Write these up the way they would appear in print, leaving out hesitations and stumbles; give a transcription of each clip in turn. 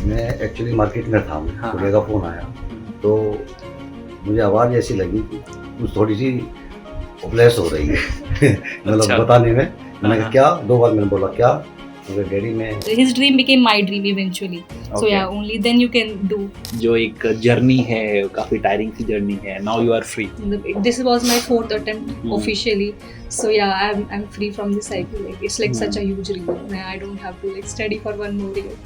मैं actually market में था, हाँ, भैया का फ़ोन आया, तो मुझे आवाज़ ऐसी लगी कि कुछ थोड़ी-सी ओबलेस हो रही है मतलब अच्छा। बताने में। मैंने कहा हाँ, क्या? 2 बार मैंने बोला क्या? तो बोले डैडी मैं His dream became my dream eventually. So Okay. yeah, only then you can do. जो एक जर्नी है, काफी टायरिंग सी जर्नी है, now you are free. This was my 4th attempt Hmm. officially. So yeah, I'm free from this cycle. Like it's like such a huge relief. I don't have to like study for one more year.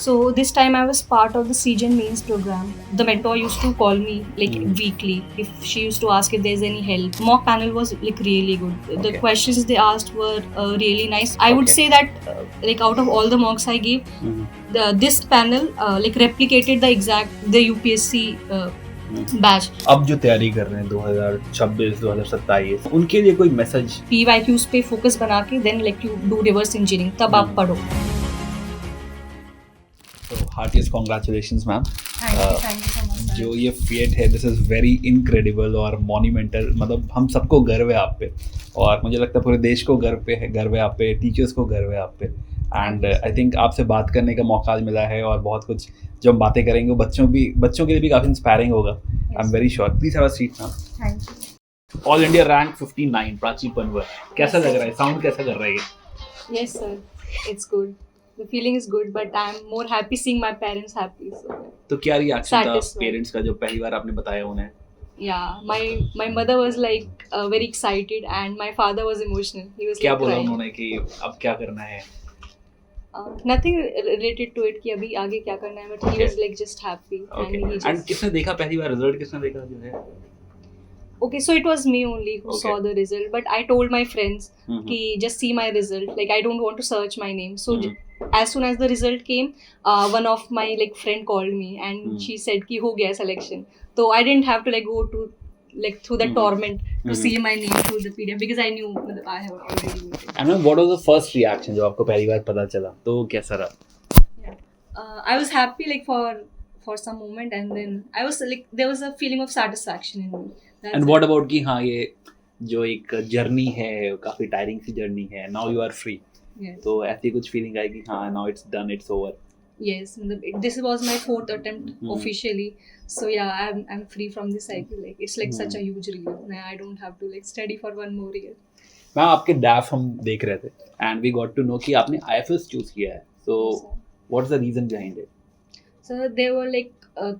So this time I was part of the CGN mains program. The mentor used to call me like weekly if she used to ask if there's any help. Mock panel was like really good. The Okay. questions they asked were really nice. I would Okay. say that like out of all the mocks I gave, this panel like replicated the exact the UPSC batch. अब जो तैयारी कर रहे हैं 2026 2027 उनके लिए कोई message? PYQs पे फोकस बना के then like you do reverse engineering, तब आप पढ़ो। तो heartiest congratulations ma'am. Thank you so much. जो ये फेट है दिस इज़ वेरी इनक्रेडिबल और मॉन्यूमेंटल, मतलब हम सबको गर्व है आप पे, और मुझे लगता है पूरे देश को गर्व है आप पे, टीचर्स को गर्व है आप पे। एंड आई थिंक आपसे बात करने का मौका आज मिला है, और बहुत कुछ जो हम बातें करेंगे वो बच्चों के लिए भी काफ़ी इंस्पायरिंग होगा। I am very sure. Please have a seat now. Thank you. All India rank 59 Prachi Panwar, कैसा लग रहा है? साउंड कैसा कर रहा है ये? Yes sir, it's good. The feeling is good, but I'm more happy seeing my parents happy. So तो क्या रिएक्शन था Satisfied. पेरेंट्स का जब पहली बार आपने बताया उन्हें? yeah, my mother was like very excited and my father was emotional. He was क्या like बोला crying. उन्होंने कि अब क्या करना है? Nothing related to it कि अभी आगे क्या करना है, but he Okay. was like just happy okay. and he and just किसने देखा पहली बार रिजल्ट, किसने देखा जो है? okay, so it was me only who Okay. saw the result, but I told my friends Mhm. कि just see my result, like I don't want to search my name. So Mhm. as soon as the result came, one of my like friend called me and Mhm. she said कि हो गया selection. So I didn't have to like go to like through the Mhm. torment to Mhm. see my name through the PDF because I knew मतलब I have already made it. And ma'am what was the first reaction जब आपको पहली बार पता चला, तो कैसा रहा? Yeah. I was happy like for some moment, and then I was like there was a feeling of satisfaction in me. That's end it. What about कि हाँ ये जो एक जर्नी है, काफी टायरिंग सी जर्नी है, now you are free, Yes. तो ऐसी कुछ फीलिंग आई कि हाँ now it's done, it's over? Yes, this was my 4th attempt officially. So yeah, I'm free from this cycle. Like it's like such a huge relief. I don't have to like study for one more year. Ma'am आपके DAF हम देख रहे थे and we got to know कि आपने IFS choose किया है, so what's the reason behind it? So there were like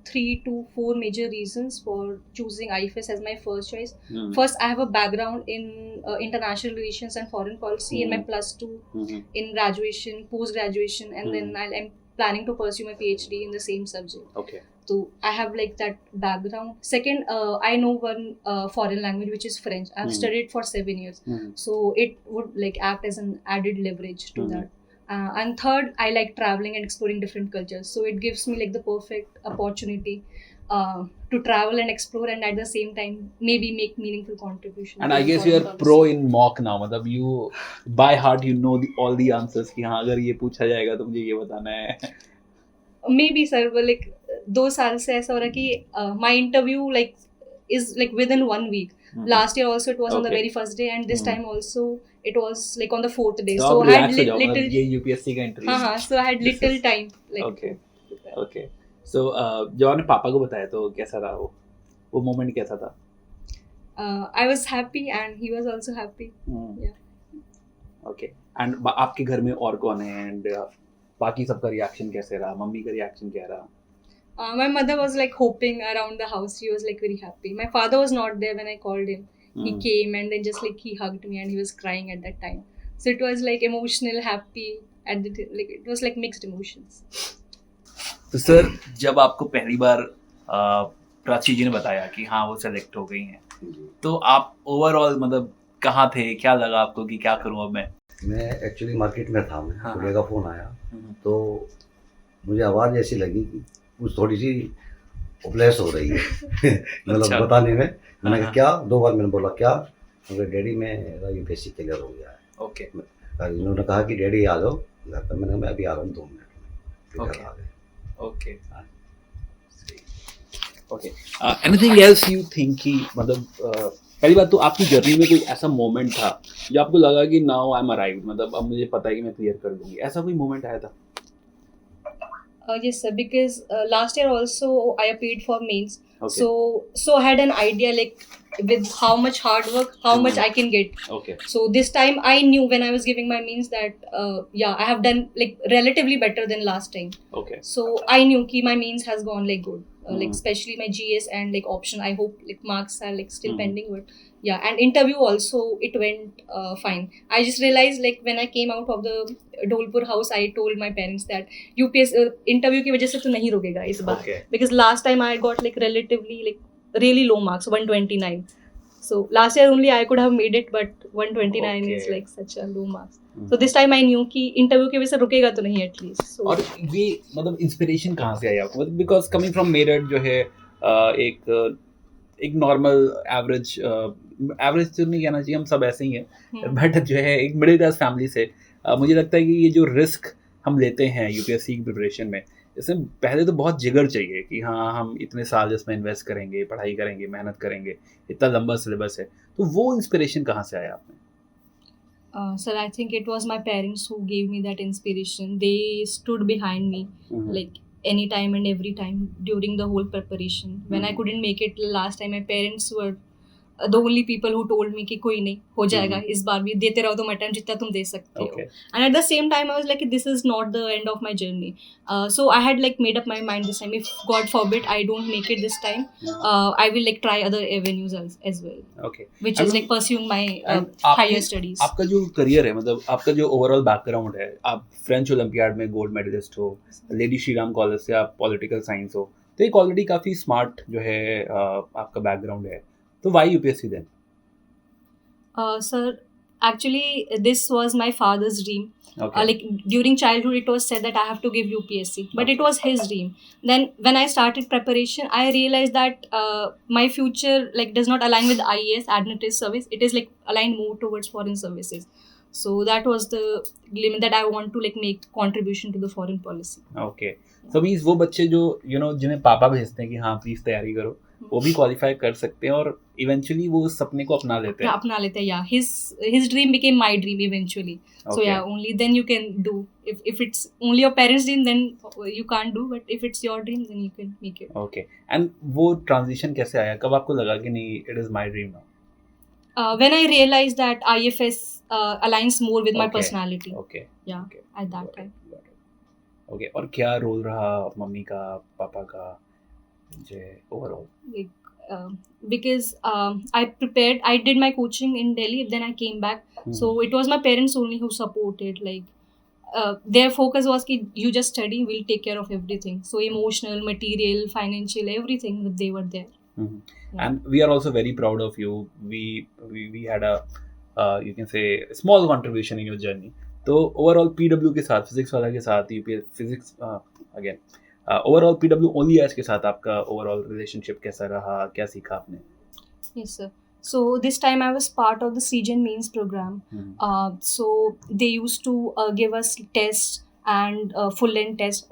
3 to 4 major reasons for choosing IFS as my first choice. First, I have a background in international relations and foreign policy in my +2, in graduation, post graduation, and then I'm planning to pursue my PhD in the same subject. Okay. So I have like that background. Second, I know one foreign language which is French. I've studied for 7 years, so it would like act as an added leverage to that. And third, I like traveling and exploring different cultures. So it gives me like the perfect opportunity to travel and explore, and at the same time maybe make meaningful contribution. And I to guess you foreign are policy. Pro in mock now, मतलब you by heart you know all the answers कि हाँ अगर ये पूछा जाएगा तो मुझे ये बताना है। Maybe sir, but like 2 साल से ऐसा हो रहा है कि my interview like is like within 1 week. Last year also it was on the Okay. very first day, and this time also it was like on the 4th day. तो So आप I had relax हो जाओ, मतलब little ये UPSC का interview. हाँ, so I had This little is- time like Okay. to prepare. Okay. So जब आपने पापा को बताया तो कैसा रहा वो मोमेंट कैसा था? I was happy and he was also happy. Yeah. Okay. And आपके घर में और कौन है, एंड बाकी सबका रिएक्शन कैसे रहा? मम्मी का रिएक्शन क्या रहा? My mother was like hopping around the house. She was like very happy. My father was not there when I called him. He came and then just like he hugged me and he was crying at that time. So it was like emotional, happy at the like it was like mixed emotions. तो sir जब आपको पहली बार प्राची जी ने बताया कि हाँ वो select हो गई हैं, तो आप ओवरऑल मतलब कहाँ थे, क्या लगा आपको कि क्या करूँ अब मैं एक्चुअली मार्केट में था, हाँ, भैया का फ़ोन आया, मैं? तो मुझे आवाज़ ऐसी लगी कि कुछ थोड़ी-सी ओबलेस हो रही है मतलब अच्छा। बताने में। मैंने कहा हाँ। क्या? 2 बार मैंने बोला क्या? तो बोले डैडी मेरा UPSC क्लियर हो गया है। ओके। और इन्होंने कहा कि डैडी आ जाओ घर पर। मैंने कहा मैं अभी आ रहा हूँ 2 मिनट में। फिर घर Okay. आ गए। Okay. Okay. Anything else you think कि मतलब पहली बात तो आपकी जर्नी में कोई ऐसा मोमेंट था जो आपको लगा कि नाउ आई एम अराइव्ड, मतलब अब मुझे पता है कि मैं क्लियर कर दूंगी, ऐसा कोई मोमेंट आया था? Yes, sir. Because last year also I appeared for mains. Okay. So I had an idea like with how much hard work, how much I can get. Okay. So this time I knew when I was giving my mains that I have done like relatively better than last time. Okay. So I knew ki my mains has gone like good. Like especially my GS and like option. I hope like marks are like still pending, but yeah, and interview also it went fine. I just realized like when I came out of the Dholpur house, I told my parents that UPS interview की वजह से तो नहीं रुकेगा इस बार. Okay. Because last time I got like relatively like really low marks, 129. So last year only I could have made it, but 129 is Okay. like such a low marks. So this time I knew कि interview की वजह से रुकेगा तो नहीं at least. So और ये मतलब इंस्पिरेशन कहाँ से आई आपको, मतलब बिकॉज कमिंग फ्रॉम मेरठ जो है एक नॉर्मल एवरेज तो नहीं कहना चाहिए, हम सब ऐसे ही हैं, बट जो है एक मिडिल क्लास फैमिली से मुझे लगता है कि ये जो रिस्क हम लेते हैं यूपीएससी की प्रिपरेशन में, इसमें पहले तो बहुत जिगर चाहिए कि हाँ हम इतने साल इसमें इन्वेस्ट करेंगे, पढ़ाई करेंगे, मेहनत करेंगे, इतना लंबा सिलेबस है, तो वो इंस्पिरेशन कहाँ से आया आपने? Sir, I think it was my parents who gave me that inspiration. They stood behind me like anytime and every time during the whole preparation. When I couldn't make it last time, my parents were the only people who told me कि कोई नहीं हो जाएगा, इस बार भी देते रहो तुम अटेम्प्ट जितना तुम दे सकते हो. And at the same time I was like this is not the end of my journey. So I had like made up my mind this time, if God forbid I don't make it this time, I will like try other avenues as well. Okay. Which is like pursuing my higher studies. आपका जो career है, मतलब आपका जो overall background है, आप French olympiad में gold medallist हो, लेडी श्री राम कॉलेज से आप पॉलिटिकल साइंस हो, तो एक ऑलरेडी काफ़ी स्मार्ट जो है आपका बैकग्राउंड है, तो why UPSC then? Sir, actually this was my father's dream. Okay. Like during childhood it was said that I have to give UPSC, but it was his dream. Then when I started preparation I realized that my future like does not align with IAS, administrative service. It is like aligned more towards foreign services. So that was the limit that I want to like make contribution to the foreign policy. Okay. So means वो बच्चे जो जिन्हें पापा भेजते हैं कि हाँ please तैयारी करो, वो भी क्वालिफाई कर सकते हैं और इवेंचुअली वो उस सपने को अपना लेते हैं. अपना लेते हैं, yeah. His dream became my dream eventually. So Okay. yeah, only then you can do. If it's only your parents' dream, then you can't do. But if it's your dream, then you can make it. Okay. And वो transition कैसे आया, कब आपको लगा कि नहीं it is my dream now? When I realized that IFS aligns more with my Okay. personality. Okay. Yeah, Okay. at that time. Okay. और क्या रोल रहा मम्मी का, पापा का जो overall? Like because I did my coaching in Delhi, then I came back. So it was my parents only who supported. Like their focus was कि you just study, we'll take care of everything. So emotional, material, financial, everything they were there. Yeah. And we are also very proud of you. We had a you can say small contribution in your journey. तो overall PW के साथ, Physics Wallah के साथ, UPS physics again overall PW only एज के साथ आपका overall relationship कैसा रहा, क्या सीखा आपने? Yes, sir. So this time I was part of the CGN mains program. So they used to give us tests and full length tests.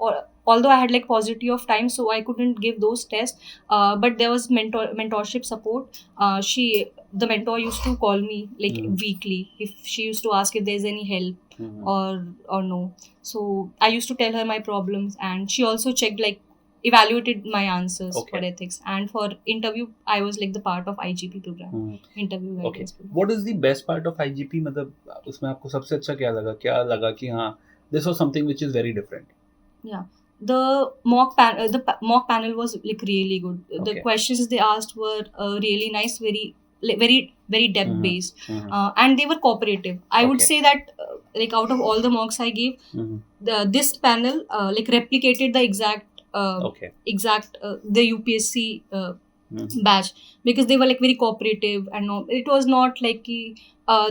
Although I had like paucity of time, so I couldn't give those tests. But there was mentorship support. The mentor used to call me like weekly if she used to ask if there's any help or no. So I used to tell her my problems, and she also checked like evaluated my answers Okay. for ethics, and for interview I was like the part of IGP program. Interview okay. guidance program. What is the best part of IGP, मतलब उसमें आपको सबसे अच्छा क्या लगा कि हाँ this was something which is very different? Yeah, the mock panel was like really good. The Okay. questions they asked were really nice, very depth based, Mhm. and they were cooperative. I would Okay. say that like out of all the mocks I gave, this panel like replicated the exact Okay. the UPSC batch, because they were like very cooperative, and it was not like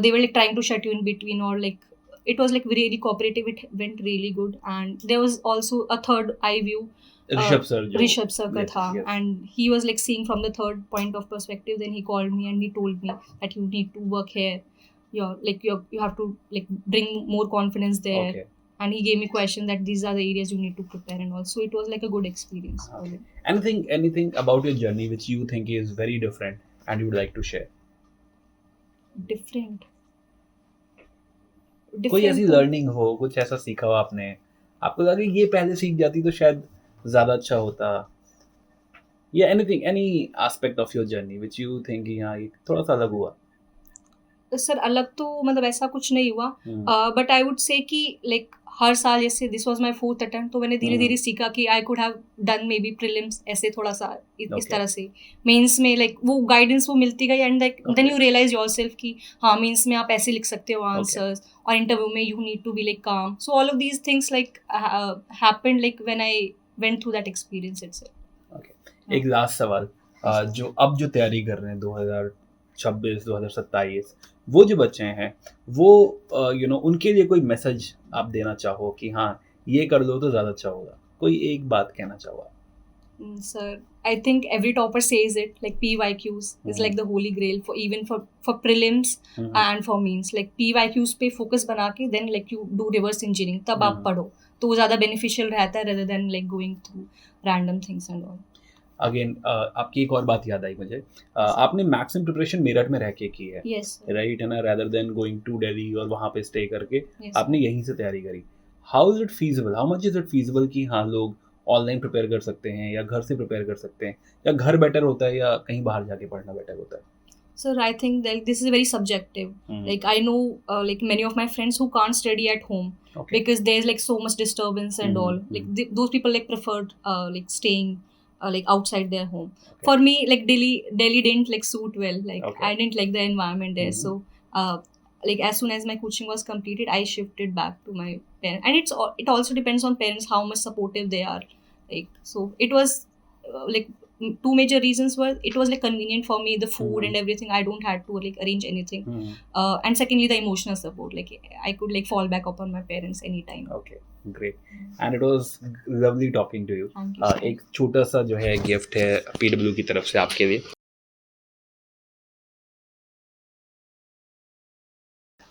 they were like trying to shut you in between, or like it was like really cooperative. It went really good, and there was also a third eye view. Rishabh sir Rishabh sir ka Yes, tha, yes. and he was like seeing from the third point of perspective. Then he called me and he told me that you need to work here. You have to like bring more confidence there. Okay. And he gave me questions that these are the areas you need to prepare, and also it was like a good experience. Okay. Anything about your journey which you think is very different and you would like to share? Different. कोई ऐसी learning हो, कुछ ऐसा सीखा हो आपने आपको लगा कि ये पहले सीख जाती तो शायद ज़्यादा अच्छा होता, या anything, any aspect of your journey which you think कि हाँ ये थोड़ा सा अलग हुआ? सर अलग तो मतलब ऐसा कुछ नहीं हुआ, हम्म, बट आई वुड से कि लाइक हर साल जैसे this was my 4th attempt, तो मैंने धीरे धीरे सीखा कि I could have done may be prelims ऐसे थोड़ा सा इस Okay. तरह से। मेंस में लाइक वो गाइडेंस वो मिलती गई, and like then Okay. You realise yourself कि हाँ मेंस में आप ऐसे लिख सकते हो आंसर्स, और इंटरव्यू में you need to be like काम। So all of these things like happened like when I went through that experience itself. Okay, एक लास्ट सवाल, जो अब जो तैयारी कर रहे हैं 2026 2027, वो जो बच्चे हैं वो उनके लिए कोई मैसेज आप देना चाहो कि हाँ ये कर दो तो ज़्यादा अच्छा होगा, कोई एक बात कहना चाहो आप? Sir, I think every topper says it, like PYQs is Mhm. like the holy grail for even for prelims and for means. Like PYQs पे focus बना के then like you do reverse engineering, तब आप पढ़ो तो वो ज़्यादा beneficial रहता है rather than like going through random things and all. Again आपकी एक और बात याद आई मुझे, आपने मैक्सिमम प्रिपरेशन मेरठ में रह के की है, Yes, sir. राइट है ना, rather than going to Delhi और वहाँ पे स्टे करके Yes, आपने यहीं से तैयारी करी। How is it feasible, how much is it feasible कि हाँ लोग ऑनलाइन प्रिपेयर कर सकते हैं या घर से प्रिपेयर कर सकते हैं, या घर बेटर होता है या कहीं बाहर जाके पढ़ना बेटर होता है? Sir, I think that this is very subjective. Like I know like many of my friends who can't study at home Okay. because there's like so much disturbance and all. Like those people like preferred like staying like outside their home. Okay. For me, like Delhi didn't like suit well. Like Okay. I didn't like the environment there. So like as soon as my coaching was completed, I shifted back to my parents. And it also depends on parents how much supportive they are. Like so, it was like two major reasons were it was like convenient for me, the food and everything. I don't had to like arrange anything. And secondly, the emotional support. Like I could like fall back upon my parents anytime. Okay, great, and it was lovely talking to you. Thank you. एक छोटा सा जो है gift है PW की तरफ से आपके लिए।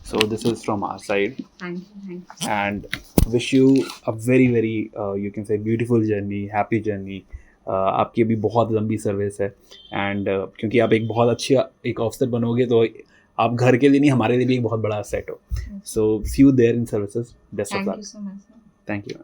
So this is from our side, Thank you. Thank you. and wish you a very very you can say beautiful journey, happy journey. आपकी अभी बहुत लंबी सर्विस है, एंड क्योंकि आप एक बहुत अच्छी एक ऑफिसर बनोगे तो आप घर के लिए नहीं हमारे लिए भी एक बहुत बड़ा सेट हो। So see you there in services, best of Thank luck. you so much. Sir. Thank you.